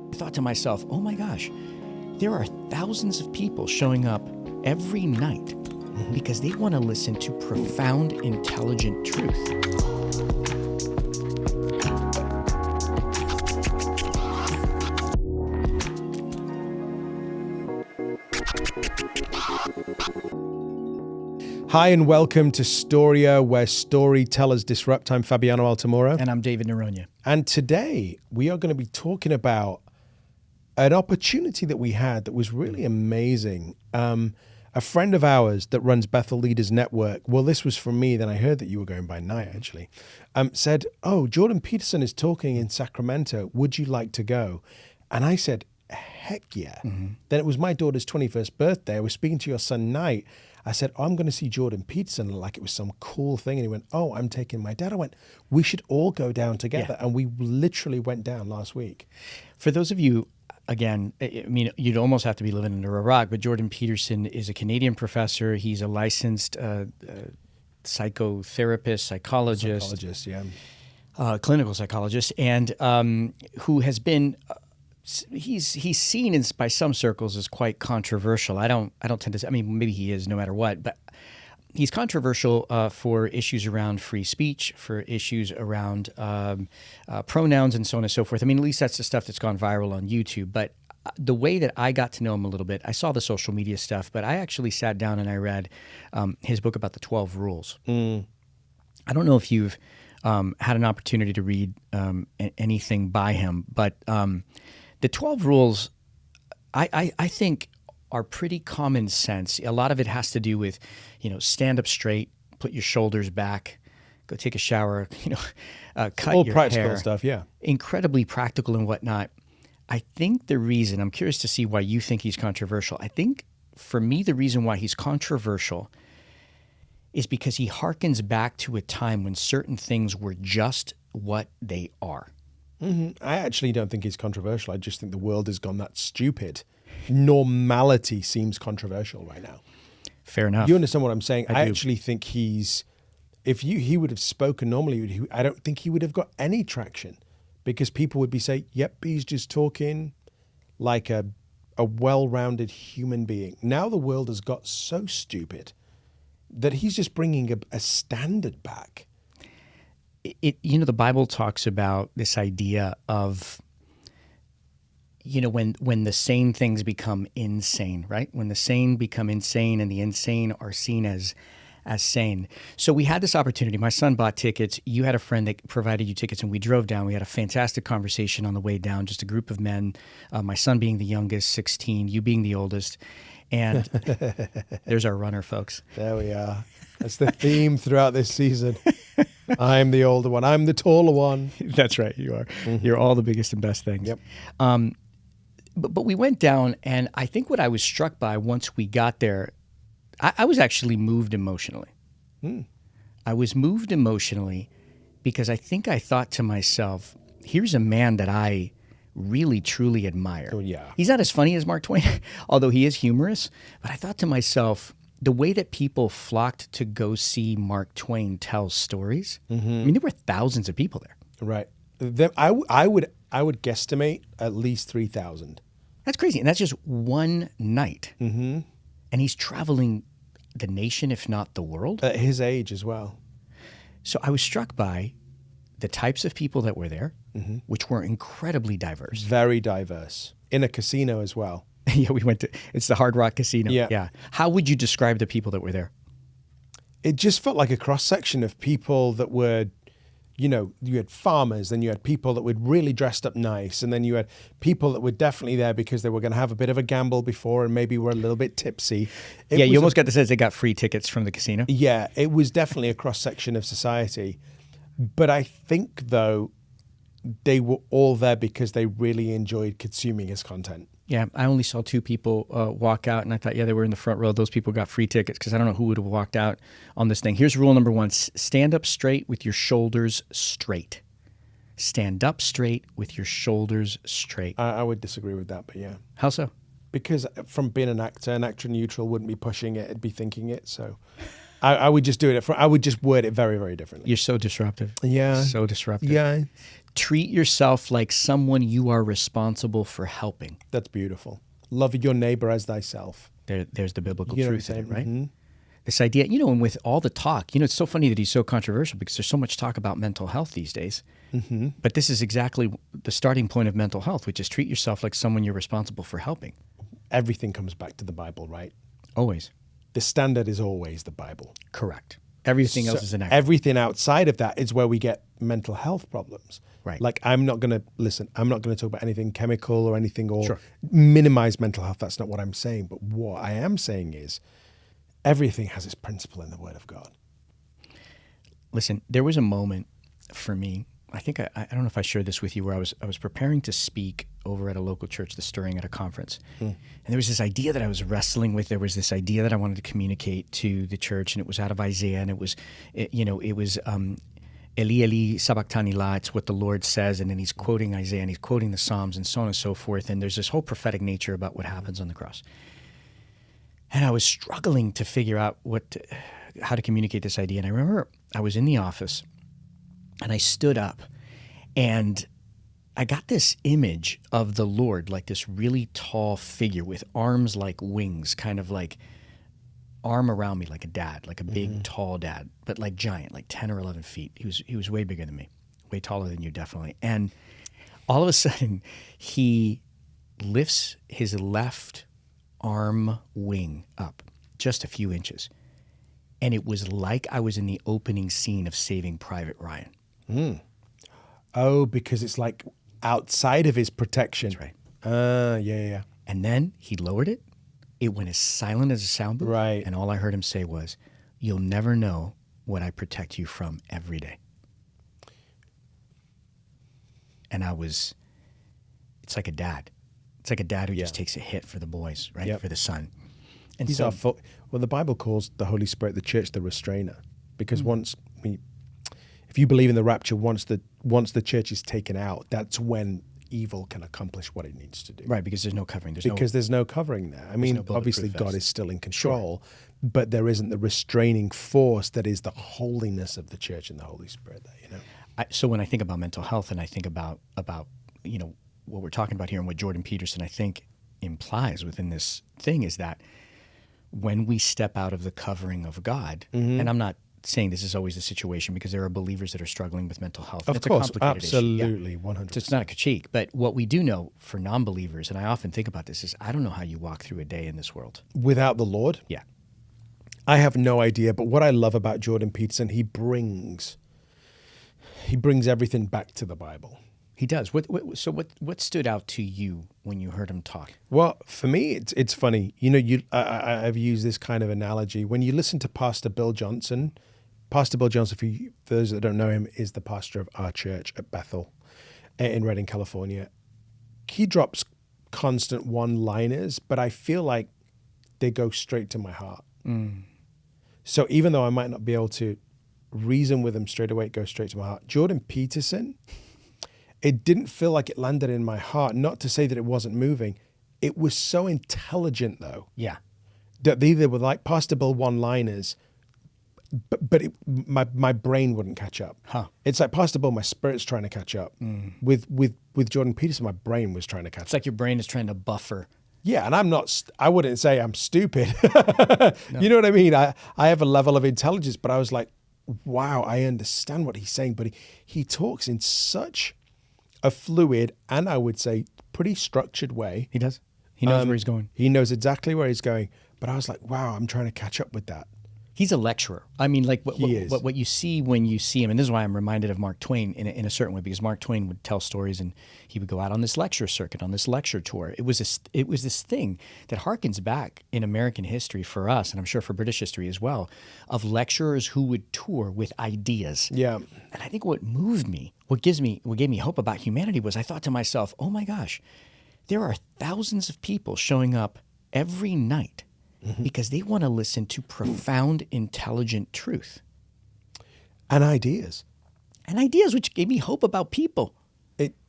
I thought to myself, oh my gosh, there are thousands of people showing up every night because they want to listen to profound, intelligent truth. Hi and welcome to Storia, where storytellers disrupt. I'm Fabiano Altamura. And I'm David Noronha. And today we are going to be talking about an opportunity that we had that was really amazing. A friend of ours that runs Bethel Leaders Network, well, this was from me, then I heard that you were going by night actually, said, oh, Jordan Peterson is talking in Sacramento. Would you like to go? And I said, heck yeah. Then it was my daughter's 21st birthday. I was speaking to your son, Night. I said, oh, I'm going to see Jordan Peterson, like it was some cool thing. And he went, oh, I'm taking my dad. I went, we should all go down together. Yeah. And we literally went down last week. For those of you, again, I mean, you'd almost have to be living under a rock, but Jordan Peterson is a Canadian professor. He's a licensed psychotherapist, psychologist, clinical psychologist, and who has been... He's seen by some circles as quite controversial. I don't tend to. I mean, maybe he is, no matter what. But he's controversial for issues around free speech, for issues around pronouns, and so on and so forth. I mean, at least that's the stuff that's gone viral on YouTube. But the way that I got to know him a little bit, I saw the social media stuff, but I actually sat down and I read his book about the 12 rules. I don't know if you've had an opportunity to read anything by him, but the 12 rules, I think, are pretty common sense. A lot of it has to do with, stand up straight, put your shoulders back, go take a shower, cut all your practical hair. Stuff, yeah. Incredibly practical and whatnot. I think the reason, I'm curious to see why you think he's controversial. I think, for me, the reason why he's controversial is because he harkens back to a time when certain things were just what they are. I actually don't think he's controversial. I just think the world has gone that stupid. Normality seems controversial right now. Fair enough. You understand what I'm saying? I do. actually think he would have spoken normally, I don't think he would have got any traction because people would be saying, yep, he's just talking like a well-rounded human being. Now the world has got so stupid that he's just bringing a standard back. The Bible talks about this idea of, when the sane things become insane, right? When the sane become insane and the insane are seen as sane. So we had this opportunity. My son bought tickets. You had a friend that provided you tickets, and we drove down. We had a fantastic conversation on the way down, just a group of men, my son being the youngest, 16, you being the oldest. And there's our runner, folks. There we are. That's the theme throughout this season. I'm the older one. I'm the taller one. That's right. You are. You're all the biggest and best things. Yep. But we went down, and I think what I was struck by once we got there, I was actually moved emotionally. I was moved emotionally because I think I thought to myself, here's a man that I really, truly admire. Oh, yeah. He's not as funny as Mark Twain, although he is humorous. But I thought to myself, the way that people flocked to go see Mark Twain tell stories, I mean, there were thousands of people there. Right. I would guesstimate at least 3,000. That's crazy. And that's just one night. And he's traveling the nation, if not the world. At his age as well. So I was struck by the types of people that were there, which were incredibly diverse. Very diverse. In a casino as well. Yeah, we went to, it's the Hard Rock Casino. Yeah. How would you describe the people that were there? It just felt like a cross-section of people that were, you had farmers, then you had people that were really dressed up nice, and then you had people that were definitely there because they were going to have a bit of a gamble before and maybe were a little bit tipsy. You almost got the sense they got free tickets from the casino. Yeah, it was definitely a cross-section of society. But I think, though, they were all there because they really enjoyed consuming his content. Yeah, I only saw two people walk out, and I thought, they were in the front row. Those people got free tickets because I don't know who would have walked out on this thing. Here's rule number 1. Stand up straight with your shoulders straight. Stand up straight with your shoulders straight. I would disagree with that, but yeah. How so? Because from being an actor neutral wouldn't be pushing it, it'd be thinking it, so... I would just do it. I would just word it very, very differently. You're so disruptive. Yeah. So disruptive. Yeah. treat yourself like someone you are responsible for helping. That's beautiful. Love your neighbor as thyself. There's the biblical You know truth what in I'm it, right? saying? This idea, and with all the talk, it's so funny that he's so controversial because there's so much talk about mental health these days. Mm-hmm. But this is exactly the starting point of mental health, which is treat yourself like someone you're responsible for helping. Everything comes back to the Bible, right? Always. The standard is always the Bible. Correct. Everything else is an accident. Everything outside of that is where we get mental health problems. Right. Like, I'm not going to talk about anything chemical or anything or minimize mental health. That's not what I'm saying. But what I am saying is everything has its principle in the Word of God. Listen, there was a moment for me, I think I don't know if I shared this with you, where I was preparing to speak over at a local church, the Storia, at a conference. And there was this idea that I was wrestling with. There was this idea that I wanted to communicate to the church, and it was out of Isaiah, and it was Eli, Eli, sabachthani la, it's what the Lord says, and then he's quoting Isaiah, and he's quoting the Psalms, and so on and so forth, and there's this whole prophetic nature about what happens on the cross. And I was struggling to figure out how to communicate this idea, and I remember I was in the office, and I stood up, and I got this image of the Lord, like this really tall figure with arms like wings, kind of like arm around me like a dad, like a big, tall dad, but like giant, like 10 or 11 feet. He was way bigger than me, way taller than you, definitely. And all of a sudden, he lifts his left arm wing up just a few inches. And it was like I was in the opening scene of Saving Private Ryan. Oh, because it's like outside of his protection. That's right. Yeah. And then he lowered it. It went as silent as a sound booth. Right. And all I heard him say was, "You'll never know what I protect you from every day." And it's like a dad. It's like a dad who just takes a hit for the boys, right? Yep. For the son. And He's so, well, the Bible calls the Holy Spirit, the church, the restrainer. Because if you believe in the rapture, once the church is taken out, that's when evil can accomplish what it needs to do. right, because there's no covering. There's no covering there. I mean, no bulletproof obviously God vest. is still in control, but there isn't the restraining force that is the holiness of the church and the Holy Spirit there, So when I think about mental health, and I think about what we're talking about here, and what Jordan Peterson, I think, implies within this thing, is that when we step out of the covering of God, and I'm not saying this is always the situation, because there are believers that are struggling with mental health. Of it's course, a complicated absolutely, issue. 100%. So it's not a critique, but what we do know for non-believers, and I often think about this, is I don't know how you walk through a day in this world. Without the Lord? Yeah. I have no idea, but what I love about Jordan Peterson, he brings everything back to the Bible. He does. What stood out to you when you heard him talk? Well, for me, it's funny. I've used this kind of analogy. When you listen to Pastor Bill Johnson, for those that don't know him, is the pastor of our church at Bethel in Redding, California. He drops constant one-liners, but I feel like they go straight to my heart. So even though I might not be able to reason with him straight away, it goes straight to my heart. Jordan Peterson, it didn't feel like it landed in my heart. Not to say that it wasn't moving. It was so intelligent, though. Yeah. That they were like Pastor Bill one-liners, but my brain wouldn't catch up. Huh. It's like Pastor Bill, my spirit's trying to catch up. With Jordan Peterson, my brain was trying to catch up. It's like your brain is trying to buffer. Yeah, and I wouldn't say I'm stupid. No. You know what I mean? I have a level of intelligence, but I was like, wow, I understand what he's saying. But he talks in such a fluid and I would say pretty structured way. He does. He knows where he's going. He knows exactly where he's going. But I was like, wow, I'm trying to catch up with that. He's a lecturer. I mean, like He is. what you see when you see him, and this is why I'm reminded of Mark Twain in a certain way, because Mark Twain would tell stories and he would go out on this lecture circuit, on this lecture tour. It was this thing that harkens back in American history for us, and I'm sure for British history as well, of lecturers who would tour with ideas. Yeah. And I think what moved me, what gave me hope about humanity, was I thought to myself, oh my gosh, there are thousands of people showing up every night because they want to listen to profound, intelligent truth. And ideas. And ideas, which gave me hope about people.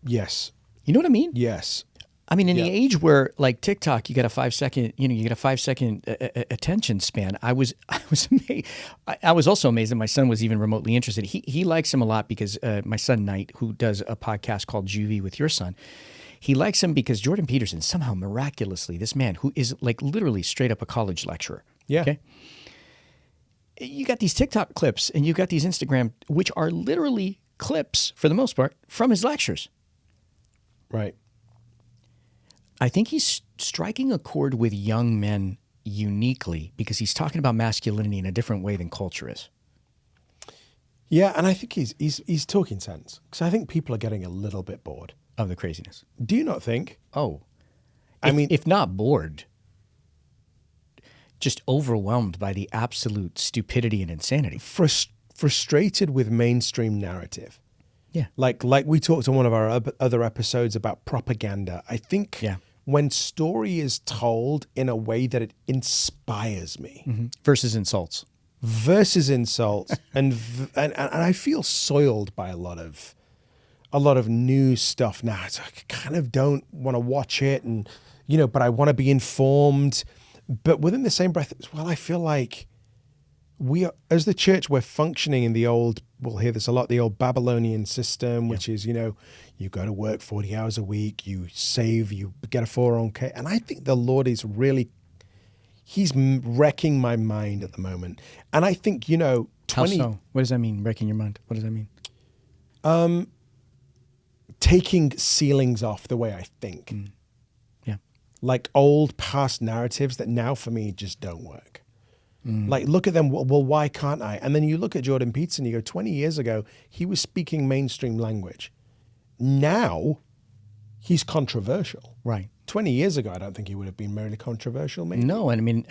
Yes. You know what I mean? Yes. I mean, in the age where like TikTok, you get a 5-second, you get a 5-second attention span. I was amazed. I was also amazed that my son was even remotely interested. He likes him a lot because my son Knight, who does a podcast called Juvie with your son, he likes him because Jordan Peterson, somehow miraculously, this man who is like literally straight up a college lecturer. Yeah. Okay. You got these TikTok clips and you got these Instagram, which are literally clips for the most part from his lectures. Right. I think he's striking a chord with young men uniquely because he's talking about masculinity in a different way than culture is. Yeah, and I think he's talking sense because I think people are getting a little bit bored of the craziness. Do you not think? Oh, I mean, if not bored, just overwhelmed by the absolute stupidity and insanity. Frustrated with mainstream narrative. Yeah, like we talked on one of our other episodes about propaganda. I think when story is told in a way that it inspires me versus insults, and I feel soiled by a lot of news stuff now. So I kind of don't want to watch it, and but I want to be informed. But within the same breath as well, I feel like we are, as the church, we're functioning in the old, we'll hear this a lot, the old Babylonian system, which is, you go to work 40 hours a week, you save, you get a 401k. And I think the Lord is really, he's wrecking my mind at the moment. And I think, 20... How so? What does that mean, wrecking your mind? What does that mean? Taking ceilings off the way I think. Yeah. Like old past narratives that now for me just don't work. Like, look at them. Well, why can't I? And then you look at Jordan Peterson, you go, 20 years ago, he was speaking mainstream language. Now, he's controversial. Right. 20 years ago, I don't think he would have been merely controversial, maybe. No, and I mean,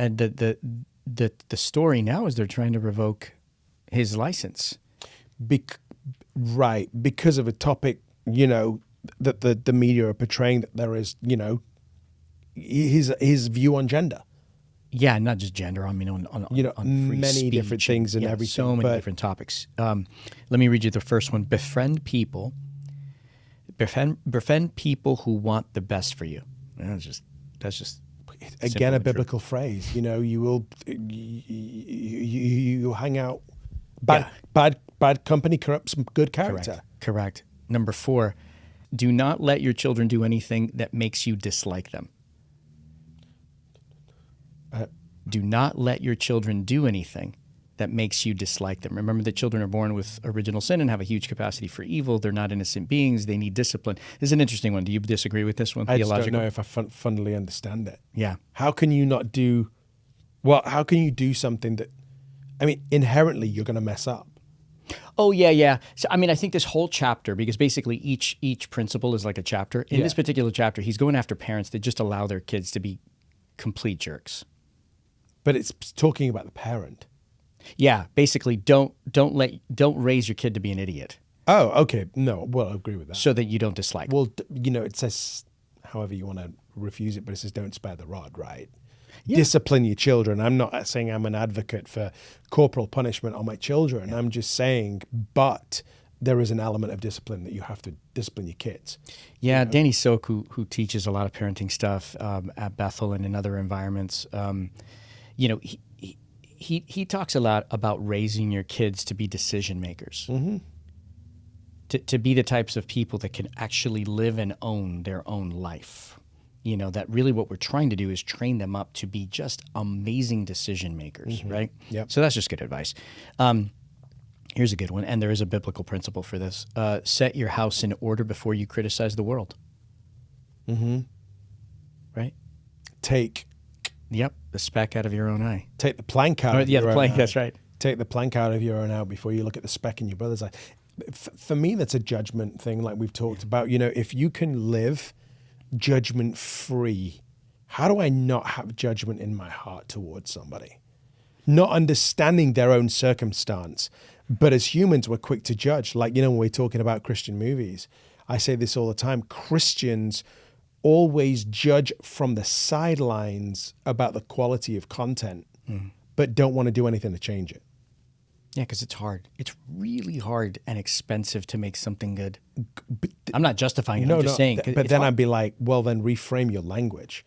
the story now is they're trying to revoke his license. Right, because of a topic, that the media are portraying that there is, his view on gender. Yeah, not just gender. I mean, on free many speech different things and everything. So many different topics. Let me read you the first one. Befriend people who want the best for you. That's just again a biblical phrase. You hang out. Bad company corrupts good character. Correct. Number 4, do not let your children do anything that makes you dislike them. Do not let your children do anything that makes you dislike them. Remember that children are born with original sin and have a huge capacity for evil. They're not innocent beings. They need discipline. This is an interesting one. Do you disagree with this one theologically? I just don't know if I fundamentally understand it. Yeah. How can you do something that, inherently you're going to mess up? Oh, yeah. So, I think this whole chapter, because basically each principle is like a chapter. In this particular chapter, he's going after parents that just allow their kids to be complete jerks. But it's talking about the parent. Yeah, basically, don't raise your kid to be an idiot. Oh, okay. No, well, I agree with that. So that you don't dislike. Well, it says, however you want to refuse it, but it says don't spare the rod, right? Yeah. Discipline your children. I'm not saying I'm an advocate for corporal punishment on my children. I'm just saying, but there is an element of discipline that you have to discipline your kids. Yeah, Danny Sok, who teaches a lot of parenting stuff at Bethel and in other environments, he talks a lot about raising your kids to be decision makers, to be the types of people that can actually live and own their own life. That really what we're trying to do is train them up to be just amazing decision makers, right? Yep. So that's just good advice. Here's a good one, and there is a biblical principle for this. Set your house in order before you criticize the world. Right? Yep, the speck out of your own eye. Take the plank out of your own eye. Yeah, the plank, that's right. Take the plank out of your own eye before you look at the speck in your brother's eye. For me, that's a judgment thing like we've talked about. If you can live judgment-free, how do I not have judgment in my heart towards somebody? Not understanding their own circumstance. But as humans, we're quick to judge. Like, when we're talking about Christian movies, I say this all the time. Christians always judge from the sidelines about the quality of content, but don't want to do anything to change it. Yeah, because it's hard. It's really hard and expensive to make something good. I'm not justifying it. I'm just saying. But then I'd be like, well, then reframe your language.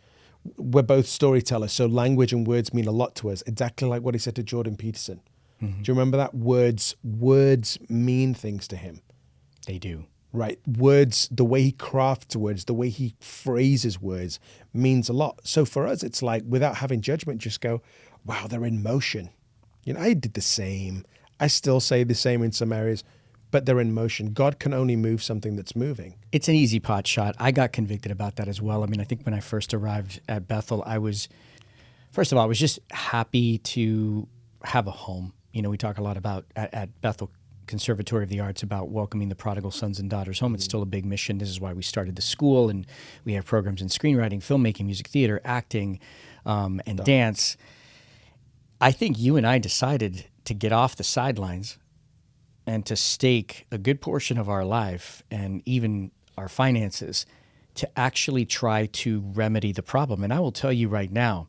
We're both storytellers, so language and words mean a lot to us. Exactly like what he said to Jordan Peterson. Mm-hmm. Do you remember that? Words mean things to him. They do. Right. Words, the way he crafts words, the way he phrases words means a lot. So for us, it's like, without having judgment, just go, wow, they're in motion. You know, I did the same. I still say the same in some areas, but they're in motion. God can only move something that's moving. It's an easy pot shot. I got convicted about that as well. I mean, I think when I first arrived at Bethel, first of all, I was just happy to have a home. You know, we talk a lot about at Bethel Conservatory of the Arts about welcoming the prodigal sons and daughters home. It's still a big mission. This is why we started the school, and we have programs in screenwriting, filmmaking, music theater, acting, and dance. I think you and I decided to get off the sidelines and to stake a good portion of our life and even our finances to actually try to remedy the problem. And I will tell you right now,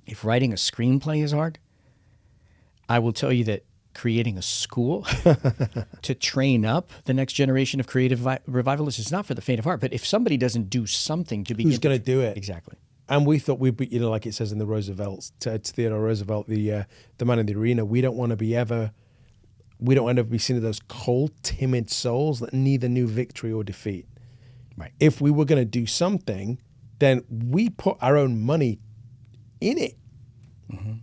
if writing a screenplay is hard, I will tell you that creating a school to train up the next generation of creative revivalists is not for the faint of heart. But if somebody doesn't do something to begin, who's going to do it? Exactly. And we thought we'd be, you know, like it says in the Roosevelt's, to Theodore Roosevelt, the man in the arena, we don't want to be seen as those cold, timid souls that neither knew victory or defeat. Right. If we were going to do something, then we put our own money in it. Mm-hmm.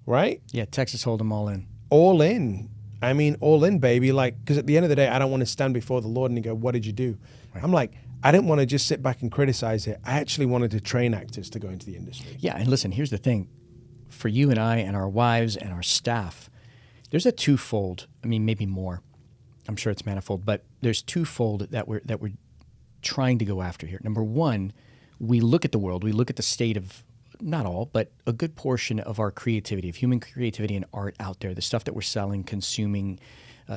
Right? Yeah, Texas Hold'em all in. All in. I mean, all in, baby. Like, because at the end of the day, I don't want to stand before the Lord and go, what did you do? Right. I'm like, I didn't want to just sit back and criticize it. I actually wanted to train actors to go into the industry. Yeah, and listen, here's the thing. For you and I and our wives and our staff, there's a twofold, I mean, maybe more. I'm sure it's manifold, but there's twofold that we're trying to go after here. Number one, we look at the world, we look at the state of, not all, but a good portion of our creativity, of human creativity and art out there, the stuff that we're selling, consuming,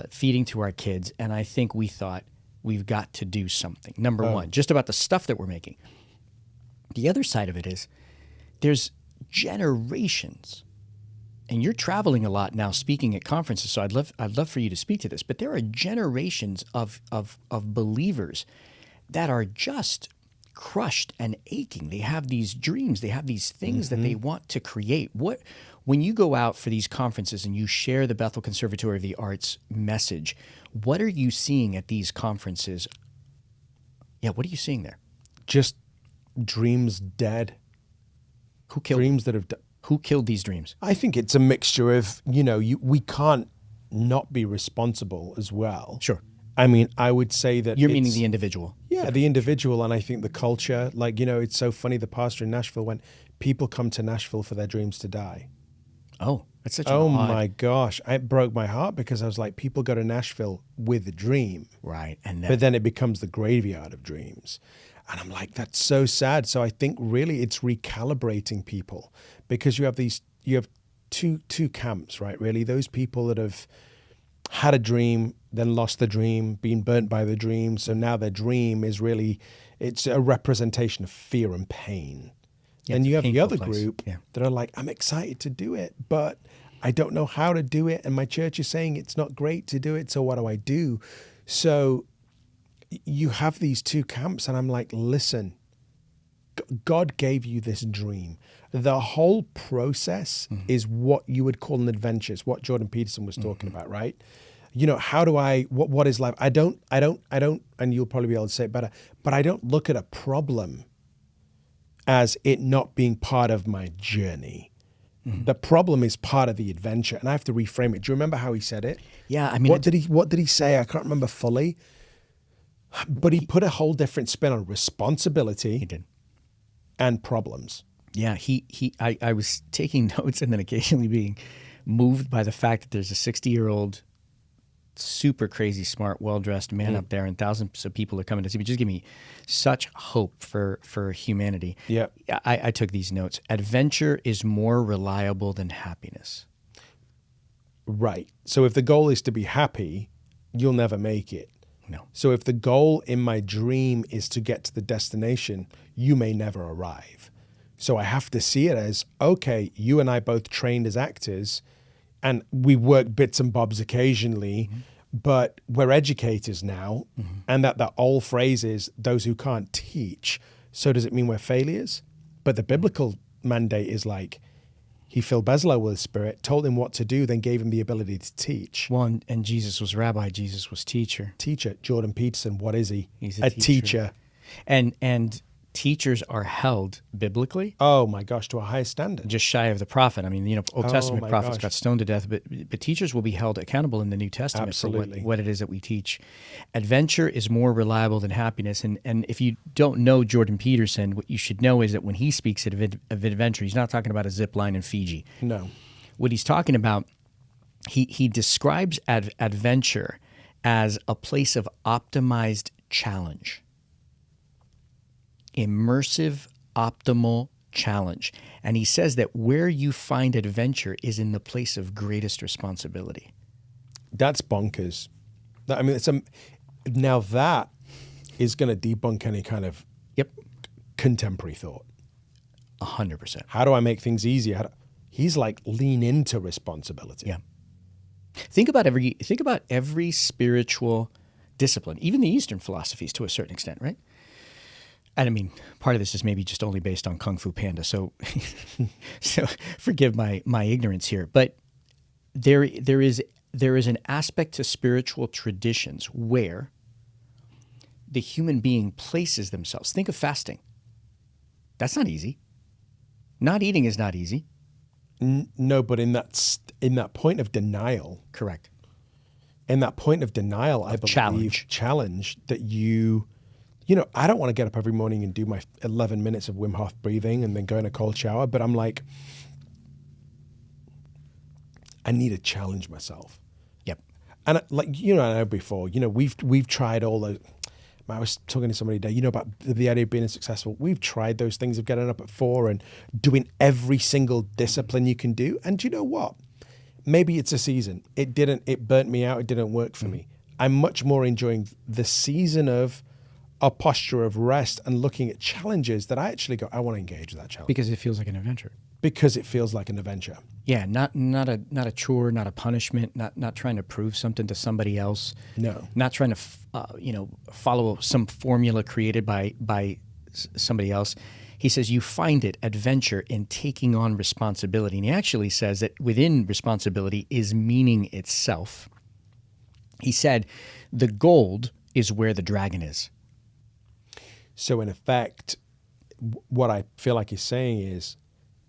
feeding to our kids, and I think we thought, we've got to do something. Number one, just about the stuff that we're making. The other side of it is there's generations, and you're traveling a lot now, speaking at conferences. So I'd love for you to speak to this. But there are generations of believers that are just crushed and aching. They have these dreams. They have these things that they want to create. When you go out for these conferences and you share the Bethel Conservatory of the Arts message, what are you seeing at these conferences? Yeah, what are you seeing there? Just dreams dead. Who killed dreams that have Who killed these dreams? I think it's a mixture of, we can't not be responsible as well. Sure. I mean, I would say that you're meaning the individual. Yeah, the individual, and I think the culture. Like, it's so funny. The pastor in Nashville went, people come to Nashville for their dreams to die. Oh, that's such an Oh my gosh. It broke my heart because I was like, people go to Nashville with a dream. Right. But then it becomes the graveyard of dreams. And I'm like, that's so sad. So I think really it's recalibrating people because you have two camps, right? Really, those people that have had a dream, then lost the dream, been burnt by the dream. So now their dream is really, it's a representation of fear and pain. Yeah, and you have the other group that are like, I'm excited to do it, but I don't know how to do it. And my church is saying it's not great to do it. So what do I do? So you have these two camps. And I'm like, listen, God gave you this dream. The whole process is what you would call an adventure. It's what Jordan Peterson was talking about, right? How do what is life? I don't, and you'll probably be able to say it better, but I don't look at a problem as it not being part of my journey. The problem is part of the adventure, and I have to reframe it. Do you remember how he said it? Yeah, I mean, what did he say? I can't remember fully, but he put a whole different spin on responsibility. He did, and problems. Yeah, I was taking notes and then occasionally being moved by the fact that there's a 60-year-old, super crazy, smart, well-dressed man up there, and thousands of people are coming to see me. Just give me such hope for humanity. Yeah, I took these notes. Adventure is more reliable than happiness. Right. So if the goal is to be happy, you'll never make it. No. So if the goal in my dream is to get to the destination, you may never arrive. So I have to see it as, okay, you and I both trained as actors. and we work bits and bobs occasionally, but we're educators now. And that old phrase is, those who can't teach. So does it mean we're failures? But the biblical mandate is like, he filled Bezalel with the Spirit, told him what to do, then gave him the ability to teach. Well, and Jesus was rabbi, Jesus was teacher. Teacher, Jordan Peterson, what is he? He's a teacher. And teachers are held biblically. Oh my gosh, to a higher standard. Just shy of the prophet. I mean, Old Testament prophets gosh. got stoned to death, but teachers will be held accountable in the New Testament Absolutely. for what it is that we teach. Adventure is more reliable than happiness. And if you don't know Jordan Peterson, what you should know is that when he speaks of adventure, he's not talking about a zip line in Fiji. No. What he's talking about, he describes adventure as a place of optimized challenge. Immersive, optimal challenge. And he says that where you find adventure is in the place of greatest responsibility. That's bonkers. I mean, now that is going to debunk any kind of contemporary thought. 100%. How do I make things easier? He's like, lean into responsibility. Yeah. Think about every spiritual discipline, even the Eastern philosophies to a certain extent, right? And I mean, part of this is maybe just only based on Kung Fu Panda, so forgive my ignorance here. But there is an aspect to spiritual traditions where the human being places themselves. Think of fasting. That's not easy. Not eating is not easy. No, but in that point of denial, correct. In that point of denial, I believe challenge that I don't want to get up every morning and do my 11 minutes of Wim Hof breathing and then go in a cold shower, but I'm like, I need to challenge myself. Yep. And I know before, we've tried all those. I was talking to somebody today, about the idea of being successful. We've tried those things of getting up at 4 and doing every single discipline you can do. And do you know what? Maybe it's a season. It burnt me out. It didn't work for me. I'm much more enjoying the season of a posture of rest and looking at challenges that I actually go, I want to engage with that challenge. Because it feels like an adventure. Because it feels like an adventure. Yeah, not a chore, not a punishment, not trying to prove something to somebody else. No. Not trying to follow some formula created by somebody else. He says you find it adventure in taking on responsibility. And he actually says that within responsibility is meaning itself. He said the gold is where the dragon is. So in effect, what I feel like he's saying is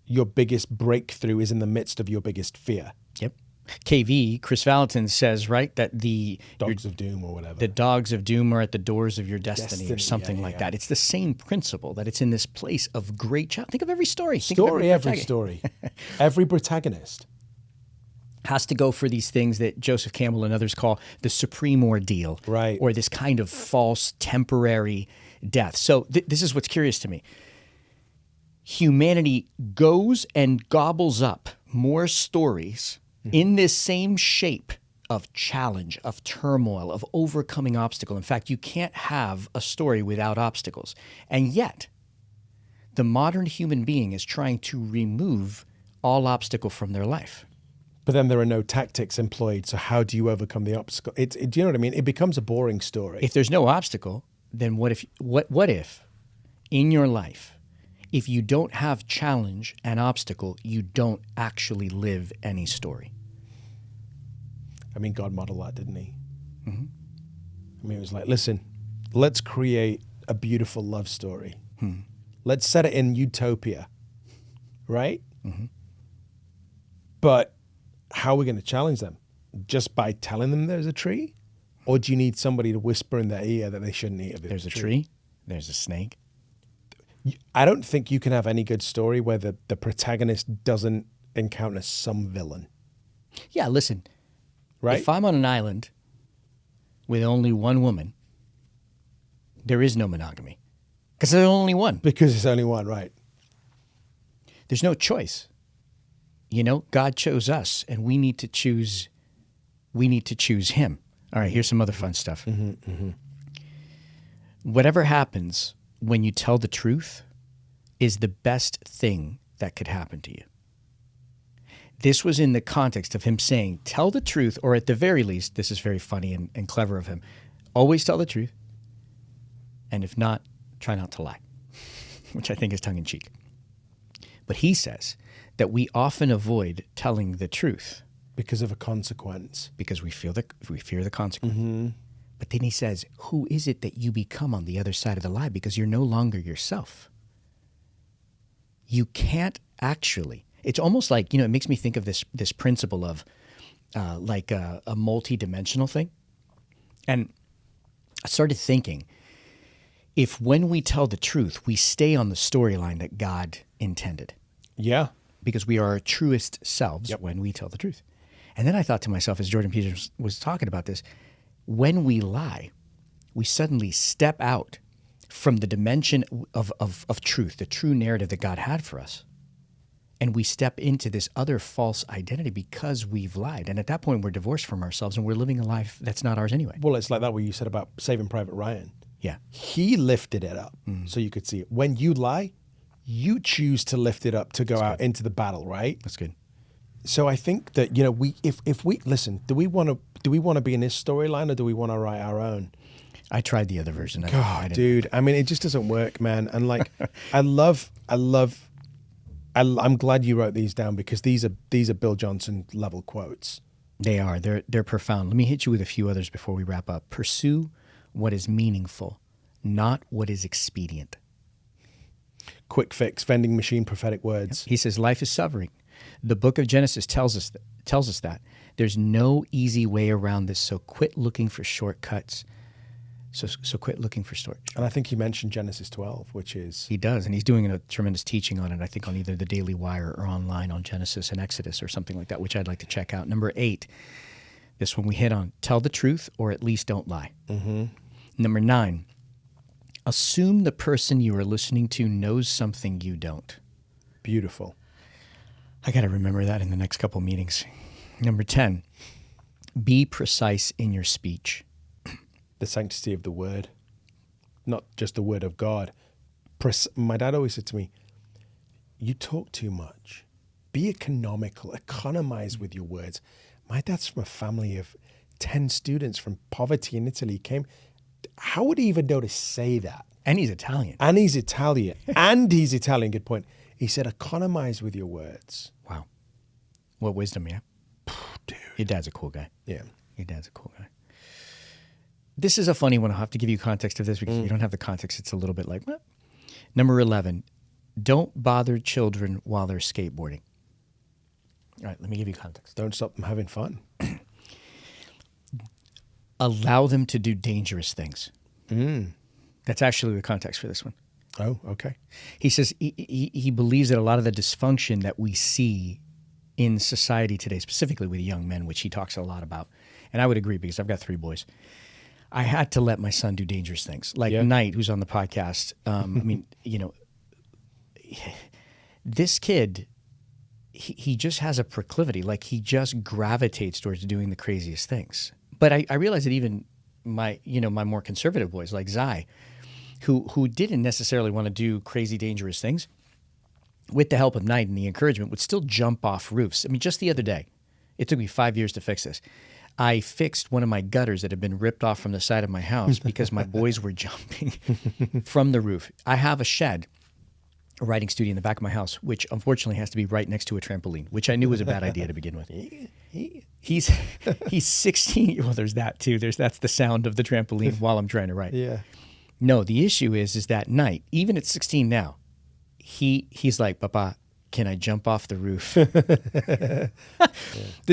your biggest breakthrough is in the midst of your biggest fear. Yep. KV, Chris Valentin says, right, that the dogs of doom or whatever. The dogs of doom are at the doors of your destiny or something like that. It's the same principle, that it's in this place of great challenge. Think of every story. Every story. Every protagonist has to go for these things that Joseph Campbell and others call the supreme ordeal. Right. Or this kind of false temporary death. So this is what's curious to me. Humanity goes and gobbles up more stories in this same shape of challenge, of turmoil, of overcoming obstacle. In fact, you can't have a story without obstacles. And yet, the modern human being is trying to remove all obstacle from their life. But then there are no tactics employed. So how do you overcome the obstacle? Do you know what I mean? It becomes a boring story. If there's no obstacle, then what if in your life, if you don't have challenge and obstacle, you don't actually live any story? I mean, God modeled that, didn't he? Mm-hmm. I mean, it was like, listen, let's create a beautiful love story. Let's set it in utopia, right? Mm-hmm. But how are we going to challenge them? Just by telling them there's a tree? Or do you need somebody to whisper in their ear that they shouldn't eat? There's a tree. There's a snake. I don't think you can have any good story where the protagonist doesn't encounter some villain. Yeah, listen. Right? If I'm on an island with only one woman, there is no monogamy. Because there's only one. Because there's only one, right. There's no choice. God chose us, and we need to choose him. All right, here's some other fun stuff. Mm-hmm, mm-hmm. Whatever happens when you tell the truth is the best thing that could happen to you. This was in the context of him saying, tell the truth, or at the very least, this is very funny and clever of him, always tell the truth, and if not, try not to lie, which I think is tongue-in-cheek. But he says that we often avoid telling the truth. Because of a consequence. Because we fear the consequence. But then he says, who is it that you become on the other side of the lie? Because you're no longer yourself. You can't actually. It's almost like, it makes me think of this principle of like a multi-dimensional thing. And I started thinking, if when we tell the truth, we stay on the storyline that God intended. Yeah. Because we are our truest selves when we tell the truth. And then I thought to myself, as Jordan Peterson was talking about this, when we lie, we suddenly step out from the dimension of truth, the true narrative that God had for us. And we step into this other false identity because we've lied. And at that point, we're divorced from ourselves and we're living a life that's not ours anyway. Well, it's like that what you said about Saving Private Ryan. Yeah. He lifted it up so you could see it. When you lie, you choose to lift it up to go out into the battle, right? That's good. So I think that, if we listen, do we want to be in this storyline or do we want to write our own? I tried the other version. God, dude. I mean, it just doesn't work, man. And like, I'm glad you wrote these down because these are Bill Johnson level quotes. They are. They're profound. Let me hit you with a few others before we wrap up. Pursue what is meaningful, not what is expedient. Quick fix, vending machine, prophetic words. He says life is suffering. The book of Genesis tells us that. There's no easy way around this, so quit looking for shortcuts. So quit looking for storage. And I think he mentioned Genesis 12, which is... He does, and he's doing a tremendous teaching on it, I think on either the Daily Wire or online on Genesis and Exodus or something like that, which I'd like to check out. Number 8, this one we hit on. Tell the truth or at least don't lie. Number 9, assume the person you are listening to knows something you don't. Beautiful. I got to remember that in the next couple meetings. Number 10, be precise in your speech. The sanctity of the word, not just the word of God. My dad always said to me, you talk too much. Be economical, economize with your words. My dad's from a family of 10 students from poverty in Italy. He came. How would he even know to say that? And he's Italian. And he's Italian. Good point. He said, economize with your words. Wow. What wisdom, yeah? Dude. Your dad's a cool guy. Yeah. Your dad's a cool guy. This is a funny one. I'll have to give you context of this because if you don't have the context, it's a little bit like, what? Number 11, don't bother children while they're skateboarding. All right, let me give you context. Don't stop them having fun. Allow them to do dangerous things. That's actually the context for this one. Oh, okay. He says he believes that a lot of the dysfunction that we see in society today, specifically with young men, which he talks a lot about, and I would agree because I've got 3 boys, I had to let my son do dangerous things. Like Knight, who's on the podcast. I mean, this kid, he just has a proclivity. Like he just gravitates towards doing the craziest things. But I realize that even my more conservative boys like Zai, who didn't necessarily want to do crazy, dangerous things, with the help of Knight and the encouragement, would still jump off roofs. I mean, just the other day, it took me 5 years to fix this. I fixed one of my gutters that had been ripped off from the side of my house because my boys were jumping from the roof. I have a shed, a writing studio in the back of my house, which unfortunately has to be right next to a trampoline, which I knew was a bad idea to begin with. He's 16. Well, there's that too. That's the sound of the trampoline while I'm trying to write. Yeah. No, the issue is that Night, even at 16 now, he's like, Papa, can I jump off the roof? The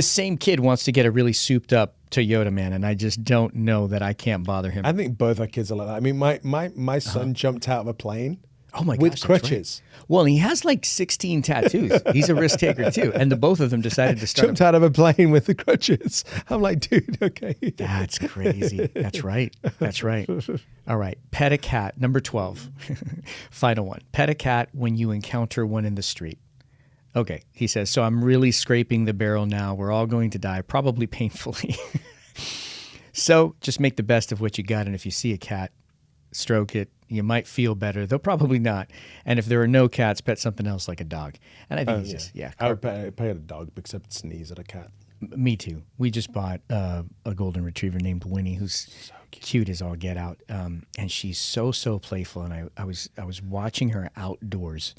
same kid wants to get a really souped up Toyota, man, and I just don't know that I can't bother him. I think both our kids are like that. I mean, my son jumped out of a plane. Oh my gosh, with crutches. Right. Well, he has like 16 tattoos. He's a risk taker too, and the both of them decided to start. Jumped out of a plane with the crutches. I'm like, dude, okay. That's crazy. That's right. That's right. All right, pet a cat. Number 12, final one. Pet a cat when you encounter one in the street. Okay, he says, so I'm really scraping the barrel now. We're all going to die, probably painfully. So just make the best of what you got, and if you see a cat, stroke it. You might feel better, though probably not. And if there are no cats, pet something else like a dog. And I think it's just, I would pet a dog except it sneeze at a cat. Me too. We just bought a golden retriever named Winnie, who's so cute as all get out, and she's so playful. And I was watching her outdoors,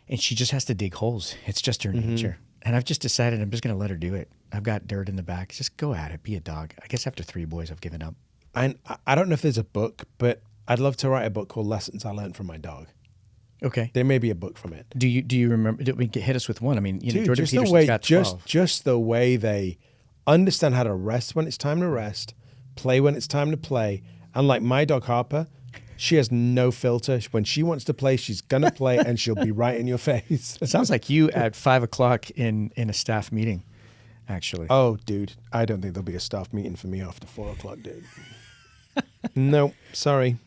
and she just has to dig holes. It's just her nature. And I've just decided I'm just going to let her do it. I've got dirt in the back. Just go at it. Be a dog. I guess after 3 boys, I've given up. And I don't know if there's a book, but I'd love to write a book called Lessons I Learned from My Dog. Okay. There may be a book from it. Do you remember? Hit us with one. I mean, Dude, Jordan just Peterson's the way, got 12. just the way they understand how to rest when it's time to rest, play when it's time to play. And like my dog Harper, she has no filter. When she wants to play, she's gonna play, and she'll be right in your face. It sounds like you at 5 o'clock in a staff meeting, actually. Oh, dude, I don't think there'll be a staff meeting for me after 4 o'clock, dude. No, sorry.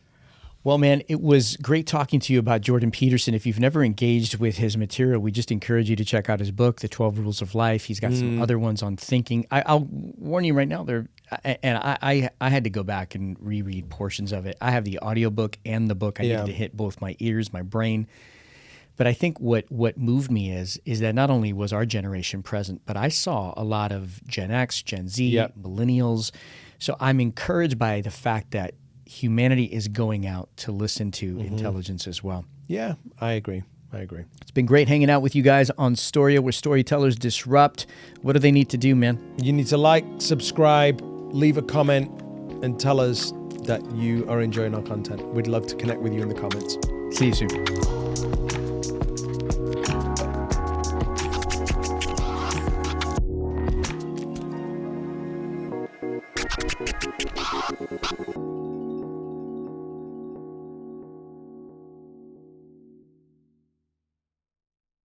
Well, man, it was great talking to you about Jordan Peterson. If you've never engaged with his material, we just encourage you to check out his book, The 12 Rules of Life. He's got some other ones on thinking. I'll warn you right now, I had to go back and reread portions of it. I have the audiobook and the book. I needed to hit both my ears, my brain. But I think what moved me is that not only was our generation present, but I saw a lot of Gen X, Gen Z, millennials. So I'm encouraged by the fact that humanity is going out to listen to intelligence as well. Yeah, I agree. It's been great hanging out with you guys on Storia, where storytellers disrupt. What do they need to do, man? You need to like, subscribe, leave a comment, and tell us that you are enjoying our content. We'd love to connect with you in the comments. See you soon.